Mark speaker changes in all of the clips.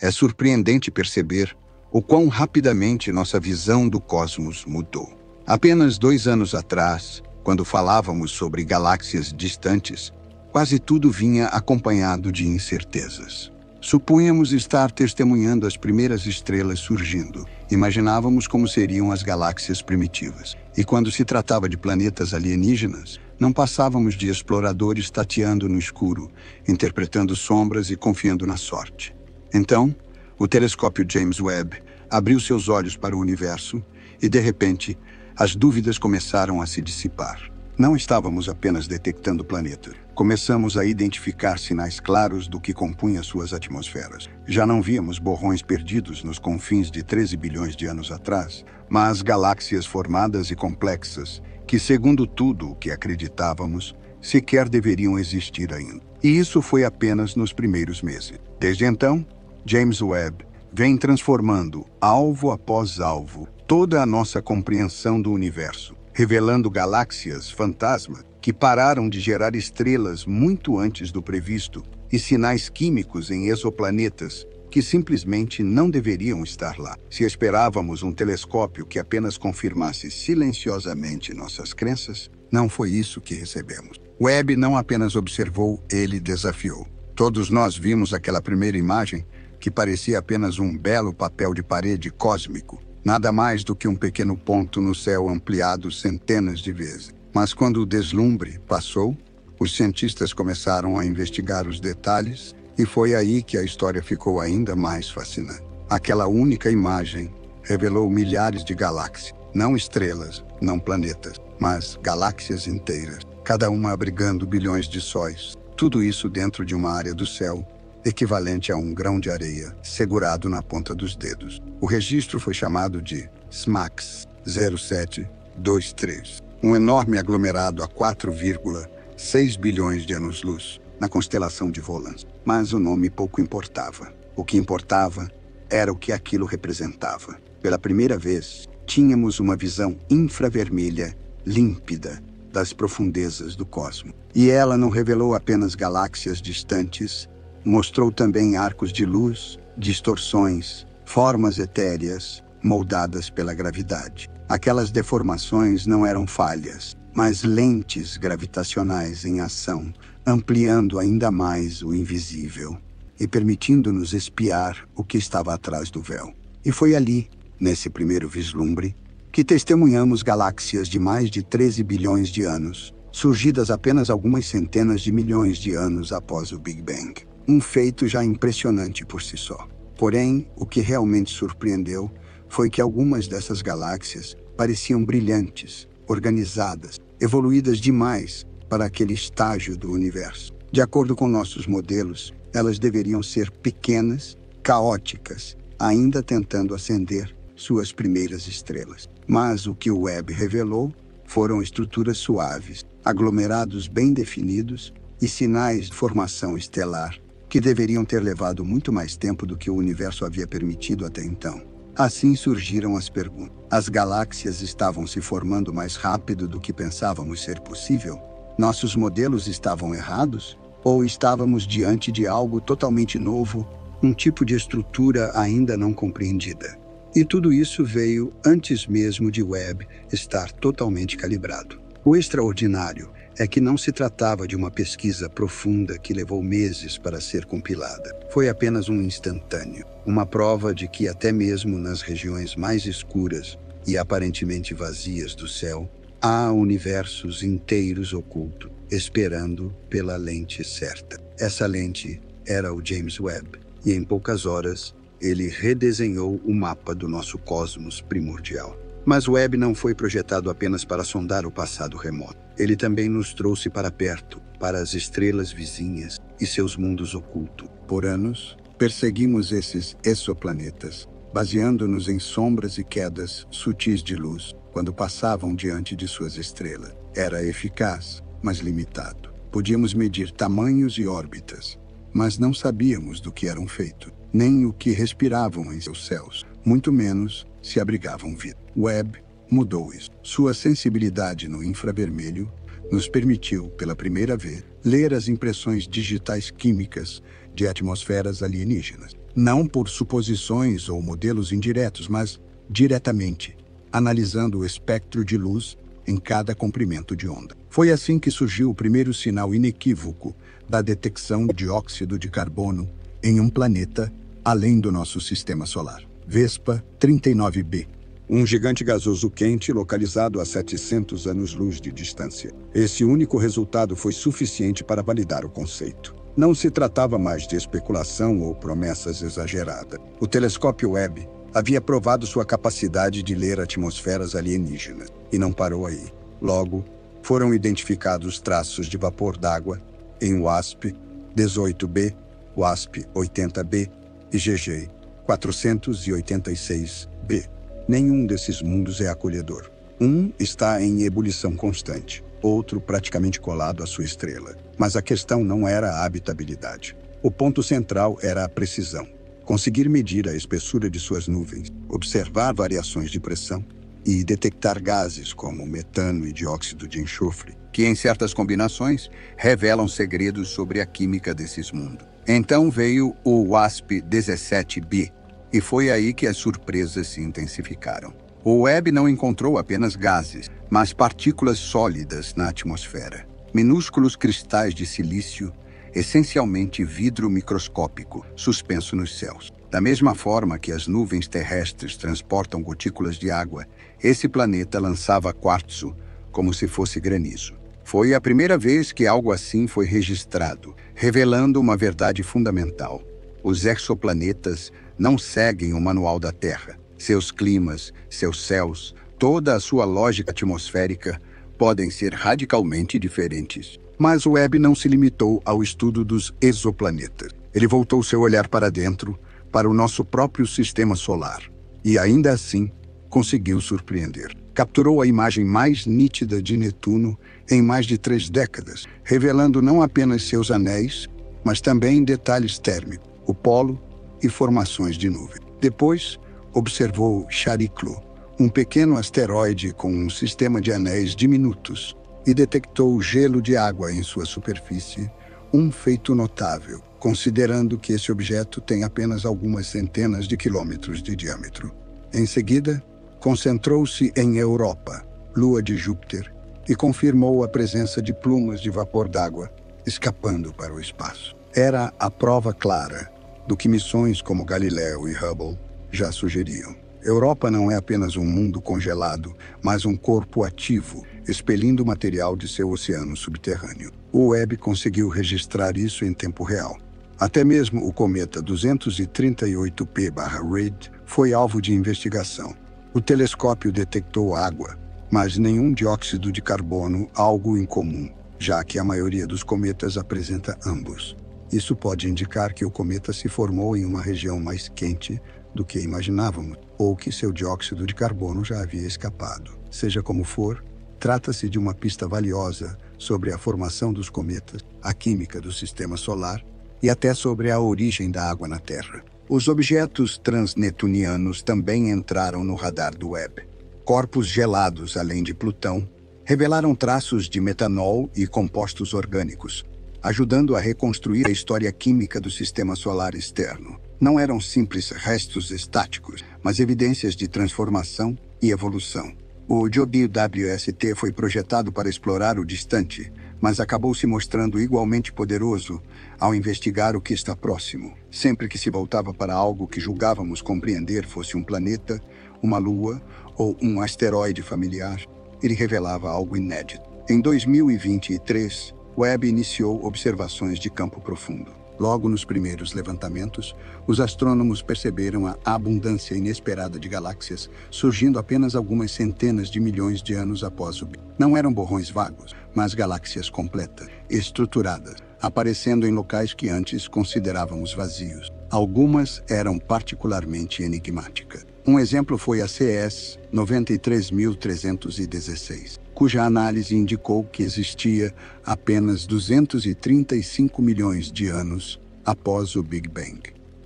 Speaker 1: É surpreendente perceber o quão rapidamente nossa visão do cosmos mudou. Apenas 2 anos atrás, quando falávamos sobre galáxias distantes, quase tudo vinha acompanhado de incertezas. Supunhamos estar testemunhando as primeiras estrelas surgindo. Imaginávamos como seriam as galáxias primitivas. E quando se tratava de planetas alienígenas, não passávamos de exploradores tateando no escuro, interpretando sombras e confiando na sorte. Então, o telescópio James Webb abriu seus olhos para o universo e, de repente, as dúvidas começaram a se dissipar. Não estávamos apenas detectando planetas. Começamos a identificar sinais claros do que compunha suas atmosferas. Já não víamos borrões perdidos nos confins de 13 bilhões de anos atrás, mas galáxias formadas e complexas que, segundo tudo o que acreditávamos, sequer deveriam existir ainda. E isso foi apenas nos primeiros meses. Desde então, James Webb vem transformando, alvo após alvo, toda a nossa compreensão do universo, revelando galáxias fantasma que pararam de gerar estrelas muito antes do previsto e sinais químicos em exoplanetas que simplesmente não deveriam estar lá. Se esperávamos um telescópio que apenas confirmasse silenciosamente nossas crenças, não foi isso que recebemos. Webb não apenas observou, ele desafiou. Todos nós vimos aquela primeira imagem que parecia apenas um belo papel de parede cósmico, nada mais do que um pequeno ponto no céu ampliado centenas de vezes. Mas quando o deslumbre passou, os cientistas começaram a investigar os detalhes e foi aí que a história ficou ainda mais fascinante. Aquela única imagem revelou milhares de galáxias, não estrelas, não planetas, mas galáxias inteiras, cada uma abrigando bilhões de sóis. Tudo isso dentro de uma área do céu equivalente a um grão de areia segurado na ponta dos dedos. O registro foi chamado de SMACS 0723, um enorme aglomerado a 4,6 bilhões de anos-luz na constelação de Volans. Mas o nome pouco importava. O que importava era o que aquilo representava. Pela primeira vez, tínhamos uma visão infravermelha, límpida, das profundezas do cosmos. E ela não revelou apenas galáxias distantes, mostrou também arcos de luz, distorções, formas etéreas, moldadas pela gravidade. Aquelas deformações não eram falhas, mas lentes gravitacionais em ação, ampliando ainda mais o invisível e permitindo-nos espiar o que estava atrás do véu. E foi ali, nesse primeiro vislumbre, que testemunhamos galáxias de mais de 13 bilhões de anos, surgidas apenas algumas centenas de milhões de anos após o Big Bang. Um feito já impressionante por si só. Porém, o que realmente surpreendeu foi que algumas dessas galáxias pareciam brilhantes, organizadas, evoluídas demais para aquele estágio do universo. De acordo com nossos modelos, elas deveriam ser pequenas, caóticas, ainda tentando acender suas primeiras estrelas. Mas o que o Webb revelou foram estruturas suaves, aglomerados bem definidos e sinais de formação estelar que deveriam ter levado muito mais tempo do que o universo havia permitido até então. Assim surgiram as perguntas. As galáxias estavam se formando mais rápido do que pensávamos ser possível? Nossos modelos estavam errados? Ou estávamos diante de algo totalmente novo, um tipo de estrutura ainda não compreendida? E tudo isso veio antes mesmo de Webb estar totalmente calibrado. O extraordinário é que não se tratava de uma pesquisa profunda que levou meses para ser compilada. Foi apenas um instantâneo, uma prova de que até mesmo nas regiões mais escuras e aparentemente vazias do céu, há universos inteiros ocultos, esperando pela lente certa. Essa lente era o James Webb, e em poucas horas ele redesenhou o mapa do nosso cosmos primordial. Mas o Webb não foi projetado apenas para sondar o passado remoto. Ele também nos trouxe para perto, para as estrelas vizinhas e seus mundos ocultos. Por anos, perseguimos esses exoplanetas, baseando-nos em sombras e quedas sutis de luz quando passavam diante de suas estrelas. Era eficaz, mas limitado. Podíamos medir tamanhos e órbitas, mas não sabíamos do que eram feitos, nem o que respiravam em seus céus, muito menos se abrigavam vida. Webb mudou isso. Sua sensibilidade no infravermelho nos permitiu, pela primeira vez, ler as impressões digitais químicas de atmosferas alienígenas. não por suposições ou modelos indiretos, mas diretamente, analisando o espectro de luz em cada comprimento de onda. Foi assim que surgiu o primeiro sinal inequívoco da detecção de dióxido de carbono em um planeta além do nosso sistema solar. Vespa 39b. Um gigante gasoso quente localizado a 700 anos-luz de distância. Esse único resultado foi suficiente para validar o conceito. Não se tratava mais de especulação ou promessas exageradas. O telescópio Webb havia provado sua capacidade de ler atmosferas alienígenas. E não parou aí. Logo, foram identificados traços de vapor d'água em WASP 18b, WASP 80b e GG 486b. Nenhum desses mundos é acolhedor. Um está em ebulição constante, outro praticamente colado à sua estrela. Mas a questão não era a habitabilidade. O ponto central era a precisão. Conseguir medir a espessura de suas nuvens, observar variações de pressão e detectar gases como metano e dióxido de enxofre, que em certas combinações revelam segredos sobre a química desses mundos. Então veio o WASP-17b, e foi aí que as surpresas se intensificaram. O Webb não encontrou apenas gases, mas partículas sólidas na atmosfera. Minúsculos cristais de silício, essencialmente vidro microscópico, suspenso nos céus. Da mesma forma que as nuvens terrestres transportam gotículas de água, esse planeta lançava quartzo como se fosse granizo. Foi a primeira vez que algo assim foi registrado, revelando uma verdade fundamental. Os exoplanetas não seguem o manual da Terra. Seus climas, seus céus, toda a sua lógica atmosférica podem ser radicalmente diferentes. Mas o Webb não se limitou ao estudo dos exoplanetas. Ele voltou seu olhar para dentro, para o nosso próprio sistema solar. E ainda assim, conseguiu surpreender. Capturou a imagem mais nítida de Netuno em mais de 3 décadas, revelando não apenas seus anéis, mas também detalhes térmicos, o polo e formações de nuvem. Depois, observou Chariklo, um pequeno asteroide com um sistema de anéis diminutos, e detectou gelo de água em sua superfície, um feito notável, considerando que esse objeto tem apenas algumas centenas de quilômetros de diâmetro. Em seguida, concentrou-se em Europa, lua de Júpiter, e confirmou a presença de plumas de vapor d'água escapando para o espaço. Era a prova clara do que missões como Galileu e Hubble já sugeriam. Europa não é apenas um mundo congelado, mas um corpo ativo, expelindo material de seu oceano subterrâneo. O Webb conseguiu registrar isso em tempo real. Até mesmo o cometa 238P/Reid foi alvo de investigação. O telescópio detectou água, mas nenhum dióxido de carbono, algo incomum, já que a maioria dos cometas apresenta ambos. Isso pode indicar que o cometa se formou em uma região mais quente do que imaginávamos, ou que seu dióxido de carbono já havia escapado. Seja como for, trata-se de uma pista valiosa sobre a formação dos cometas, a química do sistema solar e até sobre a origem da água na Terra. Os objetos transnetunianos também entraram no radar do Webb. Corpos gelados, além de Plutão, revelaram traços de metanol e compostos orgânicos, ajudando a reconstruir a história química do sistema solar externo. Não eram simples restos estáticos, mas evidências de transformação e evolução. O Joby WST foi projetado para explorar o distante, mas acabou se mostrando igualmente poderoso ao investigar o que está próximo. Sempre que se voltava para algo que julgávamos compreender fosse um planeta, uma lua ou um asteroide familiar, ele revelava algo inédito. Em 2023, Webb iniciou observações de campo profundo. Logo nos primeiros levantamentos, os astrônomos perceberam a abundância inesperada de galáxias, surgindo apenas algumas centenas de milhões de anos após o Big Bang. Não eram borrões vagos, mas galáxias completas, estruturadas, aparecendo em locais que antes considerávamos vazios. Algumas eram particularmente enigmáticas. Um exemplo foi a CS 93316, cuja análise indicou que existia apenas 235 milhões de anos após o Big Bang,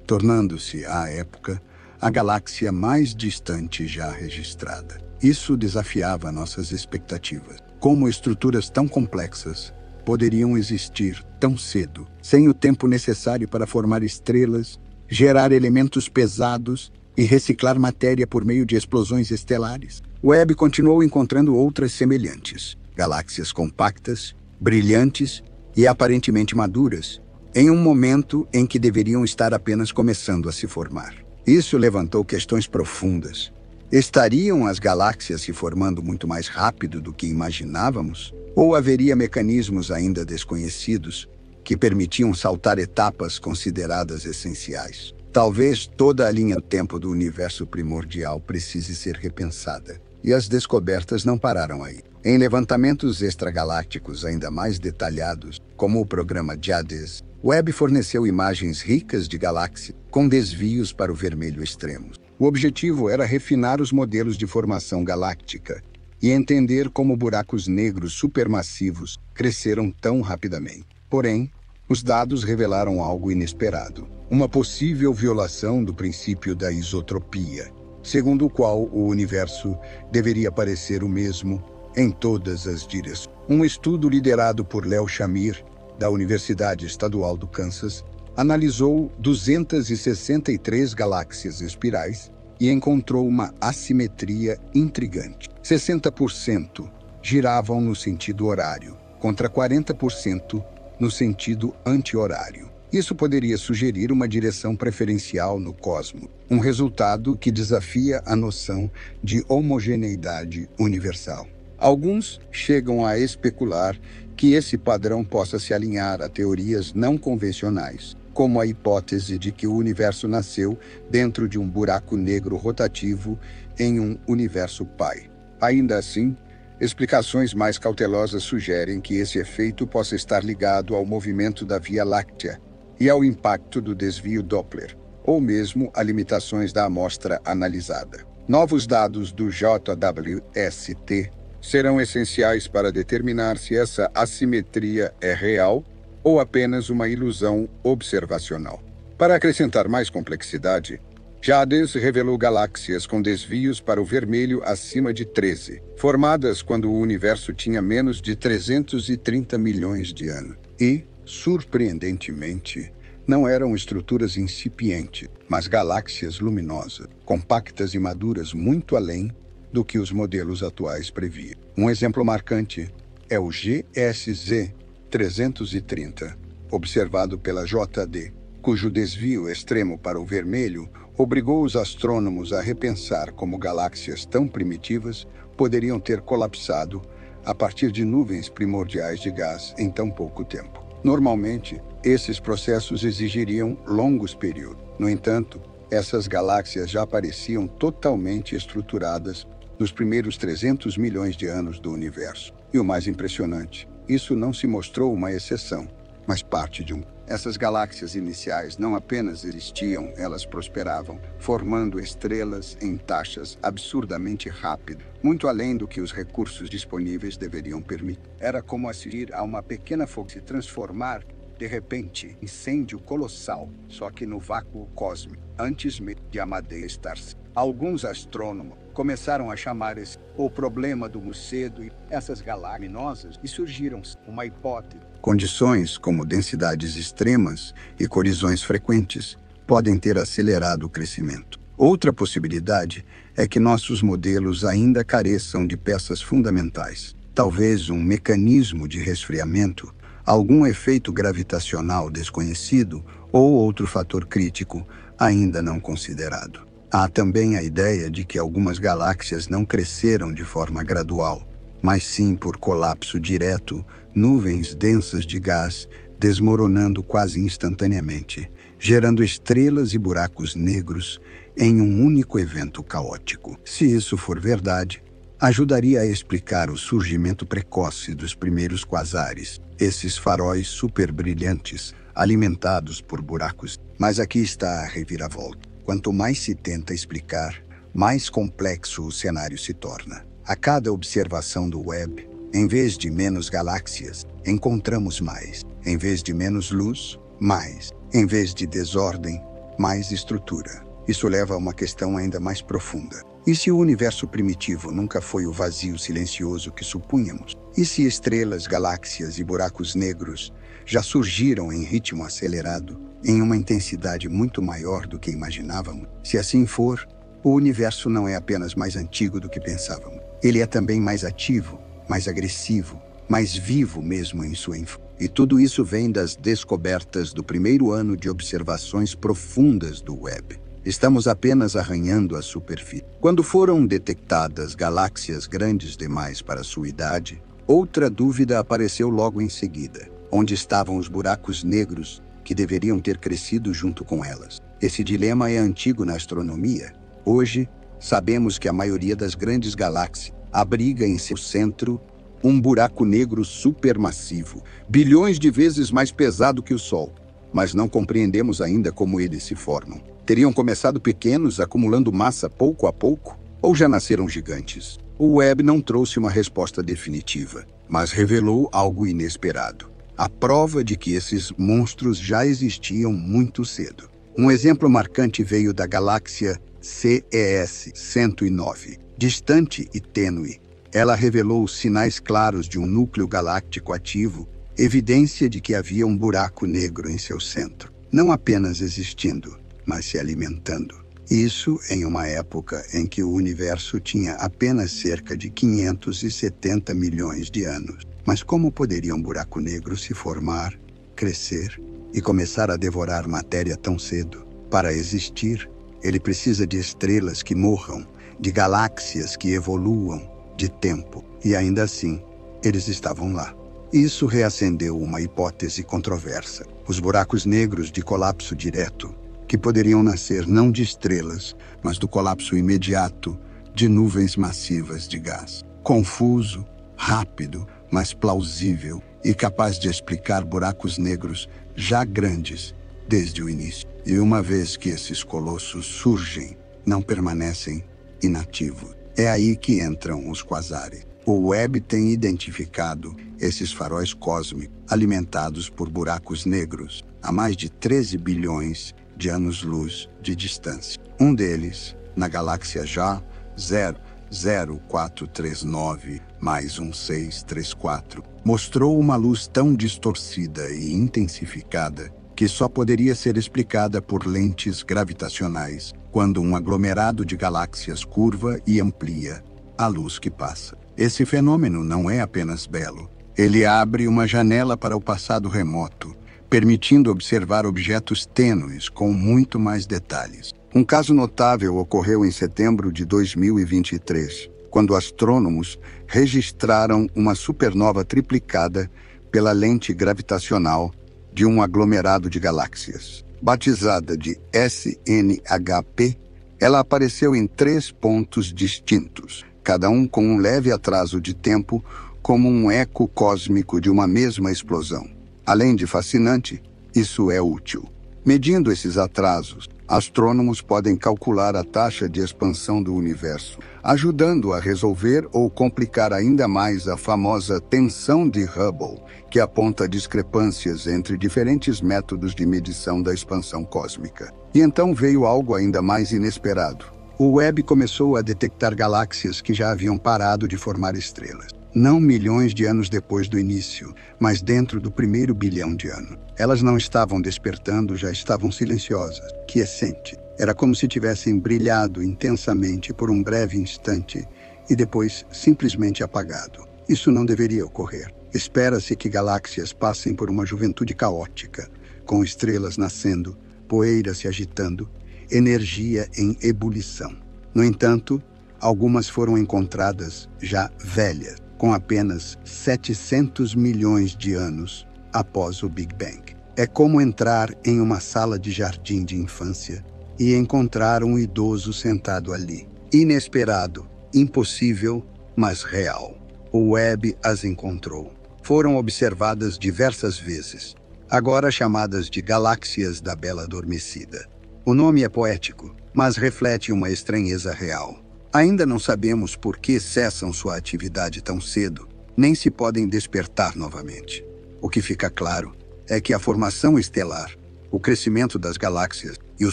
Speaker 1: tornando-se, à época, a galáxia mais distante já registrada. Isso desafiava nossas expectativas. Como estruturas tão complexas poderiam existir tão cedo, sem o tempo necessário para formar estrelas gerar elementos pesados e reciclar matéria por meio de explosões estelares. Webb continuou encontrando outras semelhantes, galáxias compactas, brilhantes e aparentemente maduras, em um momento em que deveriam estar apenas começando a se formar. Isso levantou questões profundas. Estariam as galáxias se formando muito mais rápido do que imaginávamos? Ou haveria mecanismos ainda desconhecidos que permitiam saltar etapas consideradas essenciais? Talvez toda a linha do tempo do universo primordial precise ser repensada. E as descobertas não pararam aí. Em levantamentos extragalácticos ainda mais detalhados, como o programa JADES, Webb forneceu imagens ricas de galáxias com desvios para o vermelho extremo. O objetivo era refinar os modelos de formação galáctica e entender como buracos negros supermassivos cresceram tão rapidamente. Porém, os dados revelaram algo inesperado: uma possível violação do princípio da isotropia, segundo o qual o universo deveria parecer o mesmo em todas as direções. Um estudo liderado por Leo Shamir, da Universidade Estadual do Kansas, analisou 263 galáxias espirais e encontrou uma assimetria intrigante. 60% giravam no sentido horário, contra 40% no sentido anti-horário. Isso poderia sugerir uma direção preferencial no cosmos, um resultado que desafia a noção de homogeneidade universal. Alguns chegam a especular que esse padrão possa se alinhar a teorias não convencionais, como a hipótese de que o universo nasceu dentro de um buraco negro rotativo em um universo pai. Ainda assim, explicações mais cautelosas sugerem que esse efeito possa estar ligado ao movimento da Via Láctea e ao impacto do desvio Doppler, ou mesmo a limitações da amostra analisada. Novos dados do JWST serão essenciais para determinar se essa assimetria é real ou apenas uma ilusão observacional. Para acrescentar mais complexidade, JADES revelou galáxias com desvios para o vermelho acima de 13, formadas quando o universo tinha menos de 330 milhões de anos. E, surpreendentemente, não eram estruturas incipientes, mas galáxias luminosas, compactas e maduras muito além do que os modelos atuais previam. Um exemplo marcante é o GSZ 330, observado pela JD, cujo desvio extremo para o vermelho obrigou os astrônomos a repensar como galáxias tão primitivas poderiam ter colapsado a partir de nuvens primordiais de gás em tão pouco tempo. Normalmente, esses processos exigiriam longos períodos. No entanto, essas galáxias já pareciam totalmente estruturadas nos primeiros 300 milhões de anos do universo. E o mais impressionante, isso não se mostrou uma exceção, mas parte de um. Essas galáxias iniciais não apenas existiam, elas prosperavam, formando estrelas em taxas absurdamente rápidas, muito além do que os recursos disponíveis deveriam permitir. Era como assistir a uma pequena fogueira se transformar, de repente, em incêndio colossal, só que no vácuo cósmico, antes mesmo de a madeira estar. Alguns astrônomos começaram a chamar esse o problema do Macedo e essas galáxias luminosas e surgiram uma hipótese. Condições como densidades extremas e colisões frequentes podem ter acelerado o crescimento. Outra possibilidade é que nossos modelos ainda careçam de peças fundamentais. Talvez um mecanismo de resfriamento, algum efeito gravitacional desconhecido ou outro fator crítico ainda não considerado. Há também a ideia de que algumas galáxias não cresceram de forma gradual, mas sim por colapso direto, nuvens densas de gás desmoronando quase instantaneamente, gerando estrelas e buracos negros em um único evento caótico. Se isso for verdade, ajudaria a explicar o surgimento precoce dos primeiros quasares, esses faróis superbrilhantes alimentados por buracos. Mas aqui está a reviravolta. Quanto mais se tenta explicar, mais complexo o cenário se torna. A cada observação do Webb, em vez de menos galáxias, encontramos mais. Em vez de menos luz, mais. Em vez de desordem, mais estrutura. Isso leva a uma questão ainda mais profunda. E se o universo primitivo nunca foi o vazio silencioso que supunhamos? E se estrelas, galáxias e buracos negros já surgiram em ritmo acelerado em uma intensidade muito maior do que imaginávamos. Se assim for, o universo não é apenas mais antigo do que pensávamos. Ele é também mais ativo, mais agressivo, mais vivo mesmo em sua infância. E tudo isso vem das descobertas do primeiro ano de observações profundas do Webb. Estamos apenas arranhando a superfície. Quando foram detectadas galáxias grandes demais para sua idade, outra dúvida apareceu logo em seguida. Onde estavam os buracos negros que deveriam ter crescido junto com elas? Esse dilema é antigo na astronomia. Hoje, sabemos que a maioria das grandes galáxias abriga em seu centro um buraco negro supermassivo, bilhões de vezes mais pesado que o Sol. Mas não compreendemos ainda como eles se formam. Teriam começado pequenos, acumulando massa pouco a pouco, ou já nasceram gigantes? O Webb não trouxe uma resposta definitiva, mas revelou algo inesperado. A prova de que esses monstros já existiam muito cedo. Um exemplo marcante veio da galáxia CES 109, distante e tênue. Ela revelou sinais claros de um núcleo galáctico ativo, evidência de que havia um buraco negro em seu centro, não apenas existindo, mas se alimentando. Isso em uma época em que o universo tinha apenas cerca de 570 milhões de anos. Mas como poderia um buraco negro se formar, crescer e começar a devorar matéria tão cedo? Para existir, ele precisa de estrelas que morram, de galáxias que evoluam, de tempo. E ainda assim, eles estavam lá. Isso reacendeu uma hipótese controversa. Os buracos negros de colapso direto, que poderiam nascer não de estrelas, mas do colapso imediato de nuvens massivas de gás. Confuso, rápido, mas plausível e capaz de explicar buracos negros já grandes desde o início. E uma vez que esses colossos surgem, não permanecem inativos. É aí que entram os quasares. O Webb tem identificado esses faróis cósmicos alimentados por buracos negros a mais de 13 bilhões de anos-luz de distância. Um deles, na galáxia JA 00439 mais 1634, mostrou uma luz tão distorcida e intensificada que só poderia ser explicada por lentes gravitacionais, quando um aglomerado de galáxias curva e amplia a luz que passa. Esse fenômeno não é apenas belo. Ele abre uma janela para o passado remoto, permitindo observar objetos tênues com muito mais detalhes. Um caso notável ocorreu em setembro de 2023, quando astrônomos registraram uma supernova triplicada pela lente gravitacional de um aglomerado de galáxias. Batizada de SNHP, ela apareceu em 3 pontos distintos, cada um com um leve atraso de tempo, como um eco cósmico de uma mesma explosão. Além de fascinante, isso é útil. Medindo esses atrasos, astrônomos podem calcular a taxa de expansão do universo, ajudando a resolver ou complicar ainda mais a famosa tensão de Hubble, que aponta discrepâncias entre diferentes métodos de medição da expansão cósmica. E então veio algo ainda mais inesperado. O Webb começou a detectar galáxias que já haviam parado de formar estrelas. Não milhões de anos depois do início, mas dentro do primeiro bilhão de anos. Elas não estavam despertando, já estavam silenciosas, quiescentes. Era como se tivessem brilhado intensamente por um breve instante e depois simplesmente apagado. Isso não deveria ocorrer. Espera-se que galáxias passem por uma juventude caótica, com estrelas nascendo, poeira se agitando, energia em ebulição. No entanto, algumas foram encontradas já velhas, com apenas 700 milhões de anos após o Big Bang. É como entrar em uma sala de jardim de infância e encontrar um idoso sentado ali. Inesperado, impossível, mas real. O Webb as encontrou. Foram observadas diversas vezes, agora chamadas de galáxias da Bela Adormecida. O nome é poético, mas reflete uma estranheza real. Ainda não sabemos por que cessam sua atividade tão cedo, nem se podem despertar novamente. O que fica claro é que a formação estelar, o crescimento das galáxias e o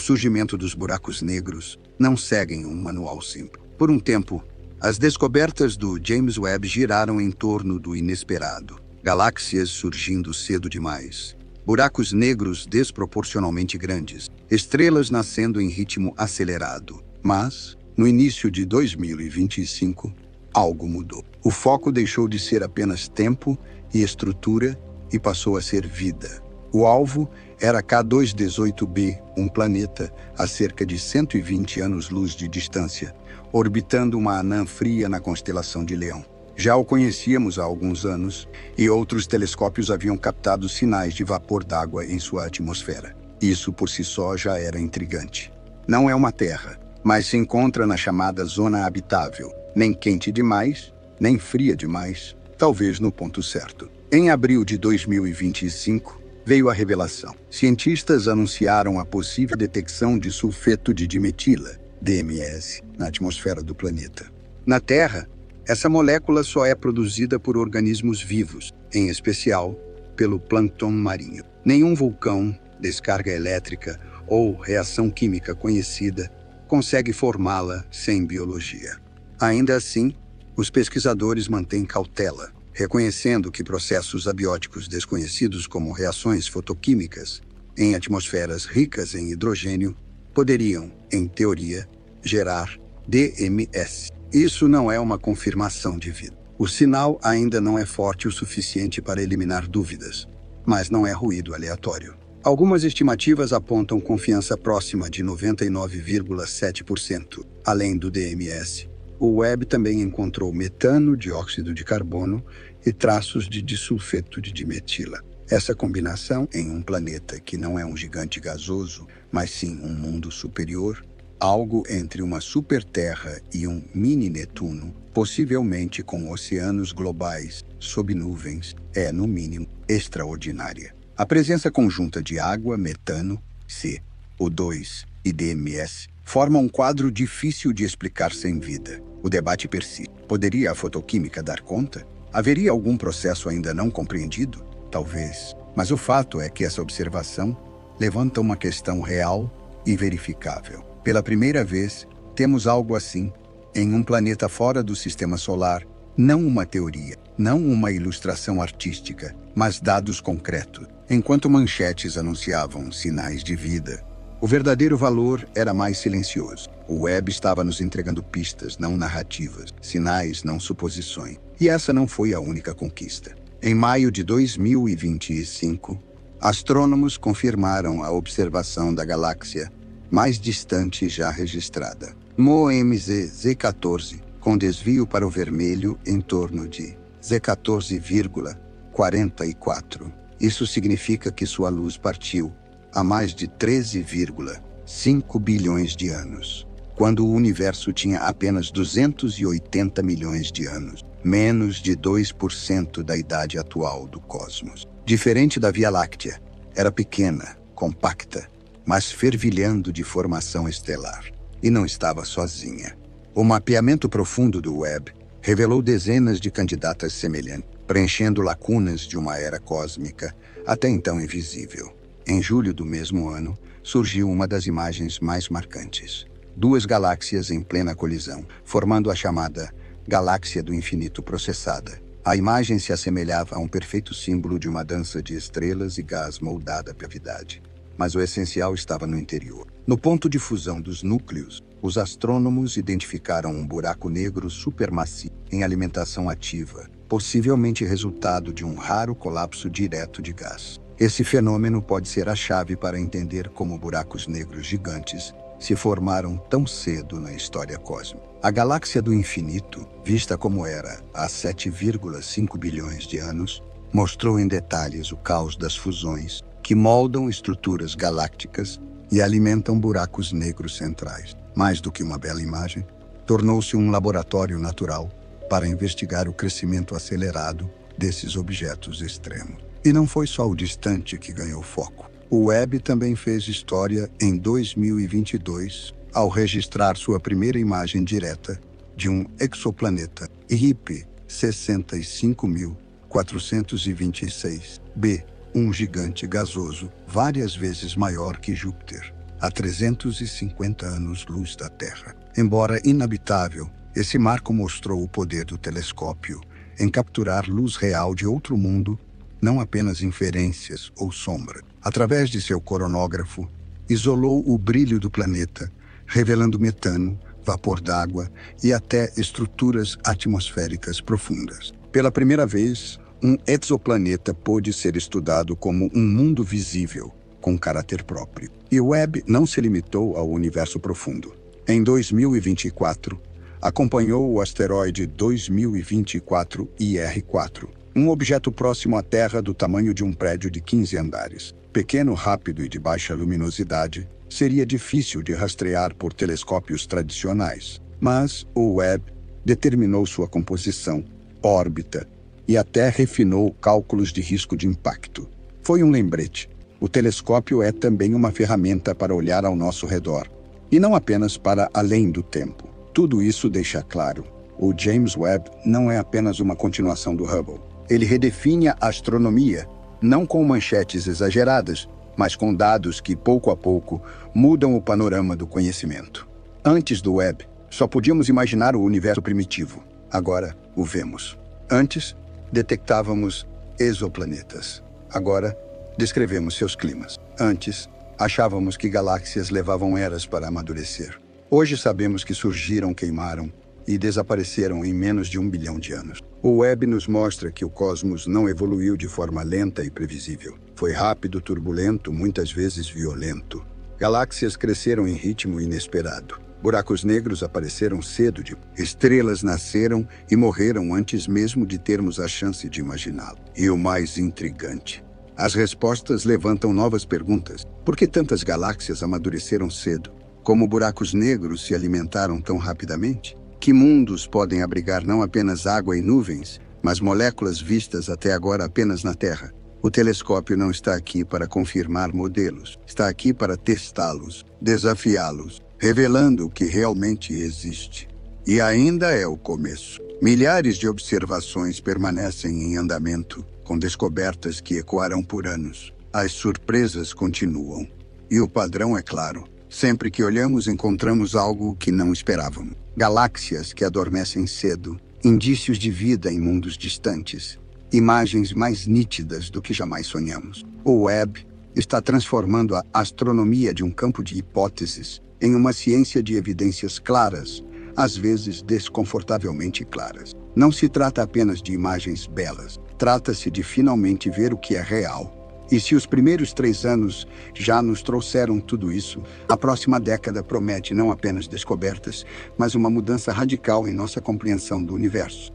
Speaker 1: surgimento dos buracos negros não seguem um manual simples. Por um tempo, as descobertas do James Webb giraram em torno do inesperado. Galáxias surgindo cedo demais, buracos negros desproporcionalmente grandes, estrelas nascendo em ritmo acelerado. Mas, no início de 2025, algo mudou. O foco deixou de ser apenas tempo e estrutura e passou a ser vida. O alvo era K218b, um planeta a cerca de 120 anos-luz de distância, orbitando uma anã fria na constelação de Leão. Já o conhecíamos há alguns anos e outros telescópios haviam captado sinais de vapor d'água em sua atmosfera. Isso por si só já era intrigante. Não é uma Terra, mas se encontra na chamada zona habitável, nem quente demais, nem fria demais, talvez no ponto certo. Em abril de 2025, veio a revelação. Cientistas anunciaram a possível detecção de sulfeto de dimetila, DMS, na atmosfera do planeta. Na Terra, essa molécula só é produzida por organismos vivos, em especial pelo plâncton marinho. Nenhum vulcão, descarga elétrica ou reação química conhecida consegue formá-la sem biologia. Ainda assim, os pesquisadores mantêm cautela, reconhecendo que processos abióticos desconhecidos como reações fotoquímicas em atmosferas ricas em hidrogênio poderiam, em teoria, gerar DMS. Isso não é uma confirmação de vida. O sinal ainda não é forte o suficiente para eliminar dúvidas, mas não é ruído aleatório. Algumas estimativas apontam confiança próxima de 99,7%. Além do DMS, o Webb também encontrou metano, dióxido de carbono e traços de disulfeto de dimetila. Essa combinação, em um planeta que não é um gigante gasoso, mas sim um mundo superior, algo entre uma superterra e um mini-Netuno, possivelmente com oceanos globais sob nuvens, é, no mínimo, extraordinária. A presença conjunta de água, metano, CO2 e DMS forma um quadro difícil de explicar sem vida. O debate persiste. Poderia a fotoquímica dar conta? Haveria algum processo ainda não compreendido? Talvez. Mas o fato é que essa observação levanta uma questão real e verificável. Pela primeira vez, temos algo assim, em um planeta fora do sistema solar, não uma teoria, não uma ilustração artística, mas dados concretos. Enquanto manchetes anunciavam sinais de vida, o verdadeiro valor era mais silencioso. O Webb estava nos entregando pistas, não narrativas, sinais, não suposições. E essa não foi a única conquista. Em maio de 2025, astrônomos confirmaram a observação da galáxia mais distante já registrada, MOMZ Z14, com desvio para o vermelho em torno de Z14,44. Isso significa que sua luz partiu há mais de 13,5 bilhões de anos, quando o universo tinha apenas 280 milhões de anos, menos de 2% da idade atual do cosmos. Diferente da Via Láctea, era pequena, compacta, mas fervilhando de formação estelar. E não estava sozinha. O mapeamento profundo do Webb revelou dezenas de candidatas semelhantes, preenchendo lacunas de uma era cósmica até então invisível. Em julho do mesmo ano, surgiu uma das imagens mais marcantes. Duas galáxias em plena colisão, formando a chamada Galáxia do Infinito processada. A imagem se assemelhava a um perfeito símbolo de uma dança de estrelas e gás moldada pela gravidade. Mas o essencial estava no interior. No ponto de fusão dos núcleos, os astrônomos identificaram um buraco negro supermassivo em alimentação ativa, possivelmente resultado de um raro colapso direto de gás. Esse fenômeno pode ser a chave para entender como buracos negros gigantes se formaram tão cedo na história cósmica. A galáxia do infinito, vista como era há 7,5 bilhões de anos, mostrou em detalhes o caos das fusões que moldam estruturas galácticas e alimentam buracos negros centrais. Mais do que uma bela imagem, tornou-se um laboratório natural para investigar o crescimento acelerado desses objetos extremos. E não foi só o distante que ganhou foco. O Webb também fez história em 2022, ao registrar sua primeira imagem direta de um exoplaneta, RIP 65426b, um gigante gasoso várias vezes maior que Júpiter, a 350 anos-luz da Terra. Embora inabitável, esse marco mostrou o poder do telescópio em capturar luz real de outro mundo não apenas inferências ou sombra. Através de seu coronógrafo, isolou o brilho do planeta, revelando metano, vapor d'água e até estruturas atmosféricas profundas. Pela primeira vez, um exoplaneta pôde ser estudado como um mundo visível, com caráter próprio. E o Webb não se limitou ao universo profundo. Em 2024, acompanhou o asteroide 2024 IR4, um objeto próximo à Terra do tamanho de um prédio de 15 andares. Pequeno, rápido e de baixa luminosidade, seria difícil de rastrear por telescópios tradicionais. Mas o Webb determinou sua composição, órbita e até refinou cálculos de risco de impacto. Foi um lembrete. O telescópio é também uma ferramenta para olhar ao nosso redor, e não apenas para além do tempo. Tudo isso deixa claro: o James Webb não é apenas uma continuação do Hubble. Ele redefine a astronomia, não com manchetes exageradas, mas com dados que, pouco a pouco, mudam o panorama do conhecimento. Antes do Webb, só podíamos imaginar o universo primitivo. Agora, o vemos. Antes, detectávamos exoplanetas. Agora, descrevemos seus climas. Antes, achávamos que galáxias levavam eras para amadurecer. Hoje sabemos que surgiram, queimaram e desapareceram em menos de 1 bilhão de anos. O Webb nos mostra que o cosmos não evoluiu de forma lenta e previsível. Foi rápido, turbulento, muitas vezes violento. Galáxias cresceram em ritmo inesperado. Buracos negros apareceram cedo, estrelas nasceram e morreram antes mesmo de termos a chance de imaginá-lo. E o mais intrigante: as respostas levantam novas perguntas. Por que tantas galáxias amadureceram cedo? Como buracos negros se alimentaram tão rapidamente? Que mundos podem abrigar não apenas água e nuvens, mas moléculas vistas até agora apenas na Terra? O telescópio não está aqui para confirmar modelos. Está aqui para testá-los, desafiá-los, revelando o que realmente existe. E ainda é o começo. Milhares de observações permanecem em andamento, com descobertas que ecoarão por anos. As surpresas continuam. E o padrão é claro. Sempre que olhamos, encontramos algo que não esperávamos. Galáxias que adormecem cedo, indícios de vida em mundos distantes, imagens mais nítidas do que jamais sonhamos. O Webb está transformando a astronomia de um campo de hipóteses em uma ciência de evidências claras, às vezes desconfortavelmente claras. Não se trata apenas de imagens belas, trata-se de finalmente ver o que é real. E se os primeiros 3 anos já nos trouxeram tudo isso, a próxima década promete não apenas descobertas, mas uma mudança radical em nossa compreensão do universo.